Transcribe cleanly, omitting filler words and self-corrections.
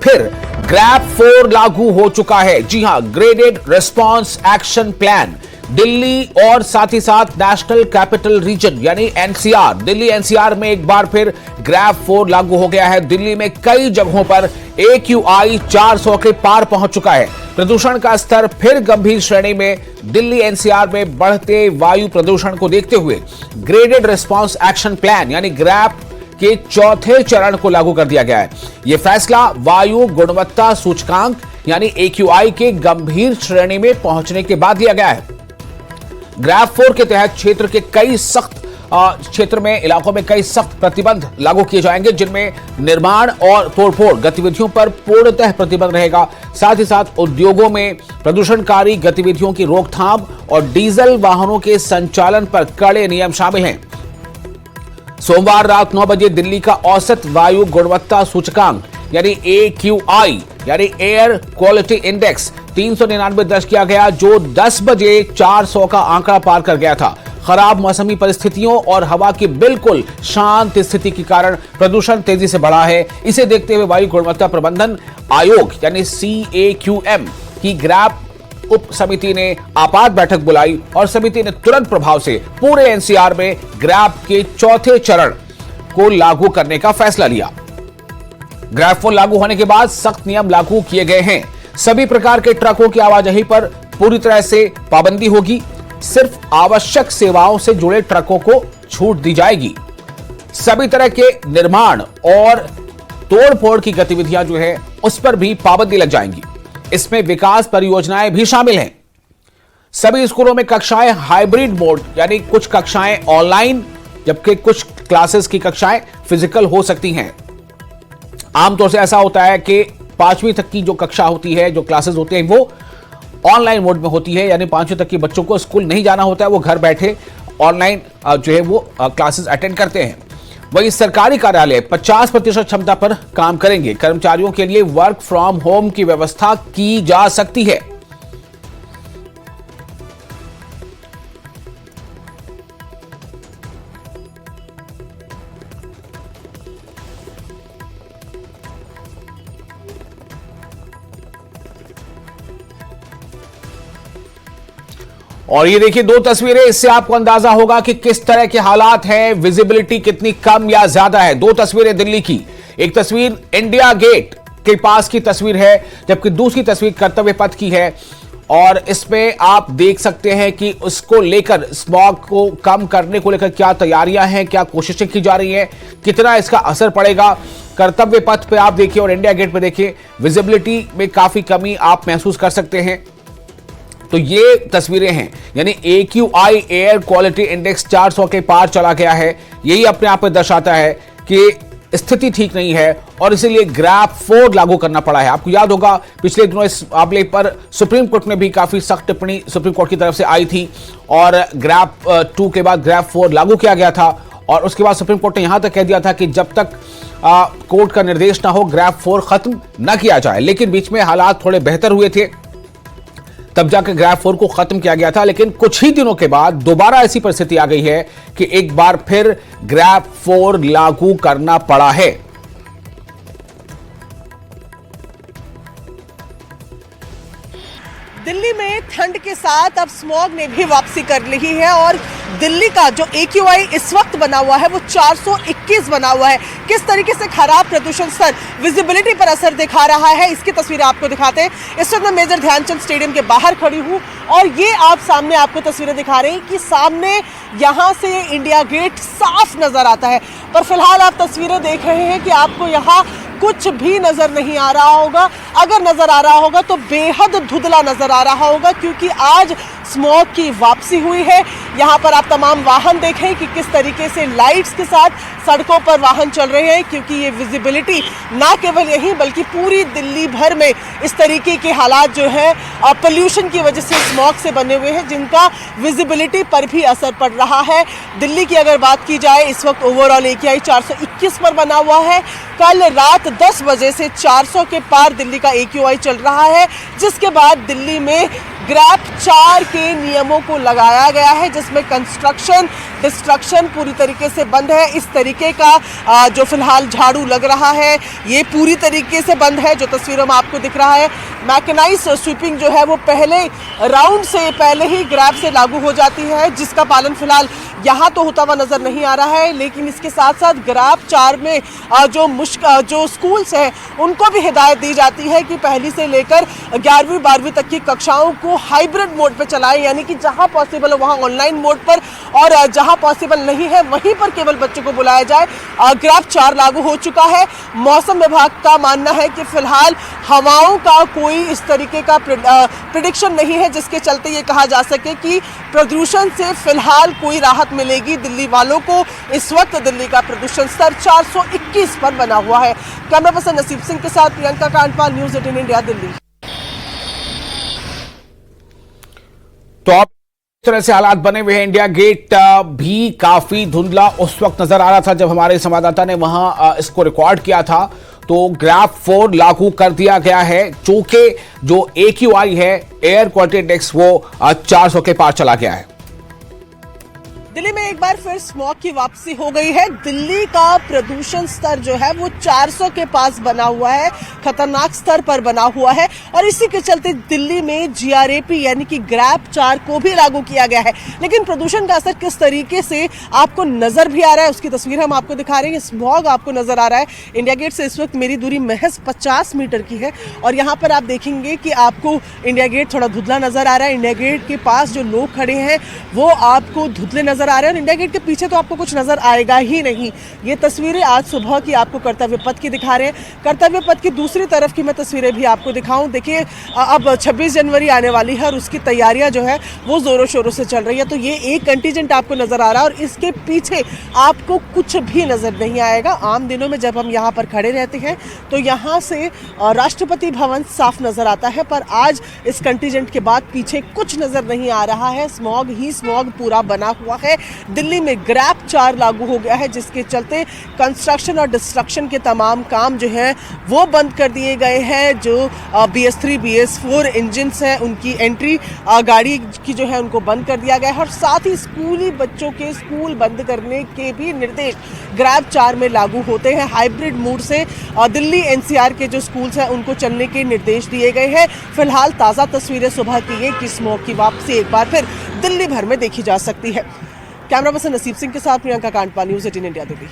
फिर ग्रैप 4 लागू हो चुका है। जी हां, graded response action plan Delhi और साथ ही साथ नेशनल कैपिटल रीजन यानी एनसीआर, दिल्ली एनसीआर में एक बार फिर ग्रैप 4 लागू हो गया है। दिल्ली में कई जगहों पर AQI 400 के पार पहुंच चुका है। प्रदूषण का स्तर फिर गंभीर श्रेणी में। दिल्ली एनसीआर में बढ़ते वायु प्रदूषण को देखते हुए ग्रेडेड रिस्पांस एक्शन प्लान यानी ग्रैप के चौथे चरण को लागू कर दिया गया है। यह फैसला वायु गुणवत्ता सूचकांक यानी AQI के गंभीर श्रेणी में पहुंचने के बाद लिया गया है। ग्रैप 4 के तहत क्षेत्र में इलाकों में कई सख्त प्रतिबंध लागू किए जाएंगे, जिनमें निर्माण और तोड़फोड़ गतिविधियों पर पूर्णतः प्रतिबंध रहेगा। साथ ही साथ उद्योगों में प्रदूषणकारी गतिविधियों की रोकथाम और डीजल वाहनों के संचालन पर कड़े नियम शामिल हैं। सोमवार रात 9 बजे दिल्ली का औसत वायु गुणवत्ता सूचकांक यानी AQI यानी एयर क्वालिटी इंडेक्स 399 दर्ज किया गया, जो 10 बजे 400 का आंकड़ा पार कर गया था। खराब मौसमी परिस्थितियों और हवा की बिल्कुल शांत स्थिति के कारण प्रदूषण तेजी से बढ़ा है। इसे देखते हुए वायु गुणवत्ता प्रबंधन आयोग यानी CAQM की ग्रैप उप समिति ने आपात बैठक बुलाई और समिति ने तुरंत प्रभाव से पूरे एनसीआर में ग्रैप के चौथे चरण को लागू करने का फैसला लिया। ग्रैप 4 लागू होने के बाद सख्त नियम लागू किए गए हैं। सभी प्रकार के ट्रकों की आवाजाही पर पूरी तरह से पाबंदी होगी। सिर्फ आवश्यक सेवाओं से जुड़े ट्रकों को छूट दी जाएगी। सभी तरह के निर्माण और तोड़फोड़ की गतिविधियां जो है उस पर भी पाबंदी लग जाएंगी। इसमें विकास परियोजनाएं भी शामिल हैं। सभी स्कूलों में कक्षाएं हाइब्रिड मोड यानी कुछ कक्षाएं ऑनलाइन जबकि कुछ क्लासेस की कक्षाएं फिजिकल हो सकती हैं। आमतौर से ऐसा होता है कि 5वीं तक की जो कक्षा होती है, जो क्लासेस होती हैं, वो ऑनलाइन मोड में होती है, यानी 5वीं तक के बच्चों को स्कूल नहीं जाना होता है, वो घर बैठे ऑनलाइन जो है वो क्लासेस अटेंड करते हैं। वहीं सरकारी कार्यालय 50% क्षमता पर काम करेंगे। कर्मचारियों के लिए वर्क फ्रॉम होम की व्यवस्था की जा सकती है। और ये देखिए 2 तस्वीरें, इससे आपको अंदाजा होगा कि किस तरह के हालात हैं, विजिबिलिटी कितनी कम या ज्यादा है। 2 तस्वीरें दिल्ली की, एक तस्वीर इंडिया गेट के पास की तस्वीर है, जबकि दूसरी तस्वीर कर्तव्य पथ की है। और इसमें आप देख सकते हैं कि उसको लेकर, स्मॉग को कम करने को लेकर क्या तैयारियां हैं, क्या कोशिशें की जा रही हैं, कितना इसका असर पड़ेगा। कर्तव्य पथ पे आप देखिए और इंडिया गेट पे देखिए, विजिबिलिटी में काफी कमी आप महसूस कर सकते हैं। तो ये तस्वीरें हैं, यानी AQI एयर क्वालिटी इंडेक्स 400 के पार चला गया है। यही अपने आप में दर्शाता है कि स्थिति ठीक नहीं है और इसीलिए ग्रैप 4 लागू करना पड़ा है। आपको याद होगा पिछले दिनों इस मामले पर सुप्रीम कोर्ट में भी काफी सख्त टिप्पणी सुप्रीम कोर्ट की तरफ से आई थी और ग्रैप 2 के बाद ग्रैप 4 लागू किया गया था। और उसके बाद सुप्रीम कोर्ट ने यहां तक कह दिया था कि जब तक कोर्ट का निर्देश ना हो ग्रैप 4 खत्म न किया जाए। लेकिन बीच में हालात थोड़े बेहतर हुए थे, तब जाकर ग्रैप 4 को खत्म किया गया था। लेकिन कुछ ही दिनों के बाद दोबारा ऐसी परिस्थिति आ गई है कि एक बार फिर ग्रैप 4 लागू करना पड़ा है। दिल्ली में ठंड के साथ अब स्मॉग ने भी वापसी कर ली है और दिल्ली का जो AQI इस वक्त बना हुआ है वो 421 बना हुआ है। किस तरीके से खराब प्रदूषण स्तर विजिबिलिटी पर असर दिखा रहा है, इसकी तस्वीरें आपको दिखाते हैं। इस वक्त मैं मेजर ध्यानचंद स्टेडियम के बाहर खड़ी हूँ और ये आप सामने आपको तस्वीरें दिखा रहे हैं कि सामने यहाँ से इंडिया गेट साफ नजर आता है। पर फिलहाल आप तस्वीरें देख रहे हैं कि आपको यहाँ कुछ भी नजर नहीं आ रहा होगा। अगर नजर आ रहा होगा तो बेहद धुंधला नजर आ रहा होगा, क्योंकि आज स्मॉग की वापसी हुई है। यहाँ पर आप तमाम वाहन देखें कि किस तरीके से लाइट्स के साथ सड़कों पर वाहन चल रहे हैं, क्योंकि ये विजिबिलिटी ना केवल यहीं बल्कि पूरी दिल्ली भर में इस तरीके के हालात जो है पोल्यूशन की वजह से, स्मॉग से बने हुए हैं, जिनका विजिबिलिटी पर भी असर पड़ रहा है। दिल्ली की अगर बात की जाए, इस वक्त ओवरऑल AQI 421 पर बना हुआ है। कल रात 10 बजे से 400 के पार दिल्ली का AQI चल रहा है, जिसके बाद दिल्ली में ग्रैप 4 के के नियमों को लगाया गया है, जिसमें कंस्ट्रक्शन डिस्ट्रक्शन पूरी तरीके से बंद है। इस तरीके का जो फिलहाल झाड़ू लग रहा है ये पूरी तरीके से बंद है। जो तस्वीरों में आपको दिख रहा है, मैकेनाइज स्वीपिंग जो है वो पहले राउंड से पहले ही ग्रैब से लागू हो जाती है, जिसका पालन फिलहाल यहाँ तो होता हुआ नजर नहीं आ रहा है। लेकिन इसके साथ साथ ग्रैब 4 में जो स्कूल्स हैं उनको भी हिदायत दी जाती है कि पहली से लेकर 11वीं 12वीं तक की कक्षाओं को हाइब्रिड मोड पे चलाएं, यानी कि जहां पॉसिबल है वहां ऑनलाइन मोड पर और जहां पॉसिबल नहीं है वहीं पर केवल बच्चों को बुलाया जाए। ग्रैब 4 लागू हो चुका है। मौसम विभाग का मानना है कि फिलहाल हवाओं का कोई इस तरीके का प्रिडिक्शन नहीं है जिसके चलते ये कहा जा सके कि प्रदूषण से फिलहाल कोई राहत मिलेगी दिल्ली वालों को। इस वक्त दिल्ली का प्रदूषण स्तर 421 पर बना हुआ है। कैमरा पर्सन नसीब सिंह के साथ प्रियंका कांडपाल, न्यूज़ 18 इंडिया, दिल्ली। तो अब इस तरह से हालात बने हुए हैं। इंडिया गेट भी काफी धुंधला उस वक्त नजर आ रहा था जब हमारे संवाददाता ने वहां इसको रिकॉर्ड किया था। तो ग्रैब 4 लागू कर दिया गया है, चूंकि जो AQI है एयर क्वालिटी इंडेक्स वो 400 के पार चला गया है। दिल्ली में एक बार फिर स्मॉग की वापसी हो गई है। दिल्ली का प्रदूषण स्तर जो है वो 400 के पास बना हुआ है, खतरनाक स्तर पर बना हुआ है और इसी के चलते दिल्ली में GRAP यानी कि ग्रैब 4 को भी लागू किया गया है। लेकिन प्रदूषण का असर किस तरीके से आपको नजर भी आ रहा है उसकी तस्वीर हम आपको दिखा रहे हैं। स्मॉग आपको नजर आ रहा है। इंडिया गेट से इस वक्त मेरी दूरी महज 50 मीटर की है और यहाँ पर आप देखेंगे कि आपको इंडिया गेट थोड़ा धुंधला नजर आ रहा है। इंडिया गेट के पास जो लोग खड़े हैं वो आपको धुंधले नजर आ रहे हैं और इंडिया गेट के पीछे तो आपको कुछ नजर आएगा ही नहीं। ये तस्वीरें आज सुबह की आपको कर्तव्य पथ की दिखा रहे हैं। कर्तव्य पथ की दूसरी तरफ की मैं तस्वीरें भी आपको दिखाऊं। देखिए अब 26 जनवरी आने वाली है और उसकी तैयारियां जो है वो जोरों शोरों से चल रही है। तो ये एक कंटीजेंट आपको नजर आ रहा है और इसके पीछे आपको कुछ भी नजर नहीं आएगा। आम दिनों में जब हम यहाँ पर खड़े रहते हैं तो यहाँ से राष्ट्रपति भवन साफ नजर आता है, पर आज इस कंटीजेंट के बाद पीछे कुछ नजर नहीं आ रहा है। स्मॉग ही स्मॉग पूरा बना हुआ है। दिल्ली में ग्रैब 4 लागू हो गया है जिसके चलते कंस्ट्रक्शन और डिस्ट्रक्शन के तमाम काम जो हैं वो बंद कर दिए गए हैं। जो BS3 BS4 इंजन्स हैं उनकी एंट्री गाड़ी की जो है उनको बंद कर दिया गया है और साथ ही स्कूली बच्चों के स्कूल बंद करने के भी निर्देश ग्रैब 4 में लागू होते हैं। हाइब्रिड मोड से दिल्ली NCR के जो स्कूल्स हैं उनको चलने के निर्देश दिए गए हैं। फिलहाल ताज़ा तस्वीरें सुबह की है कि स्मॉग की वापसी एक बार फिर दिल्ली भर में देखी जा सकती है। कैमरा पर्सन नसीब सिंह के साथ प्रियंका कांडपाल, न्यूज़ 18 इंडिया, दिल्ली।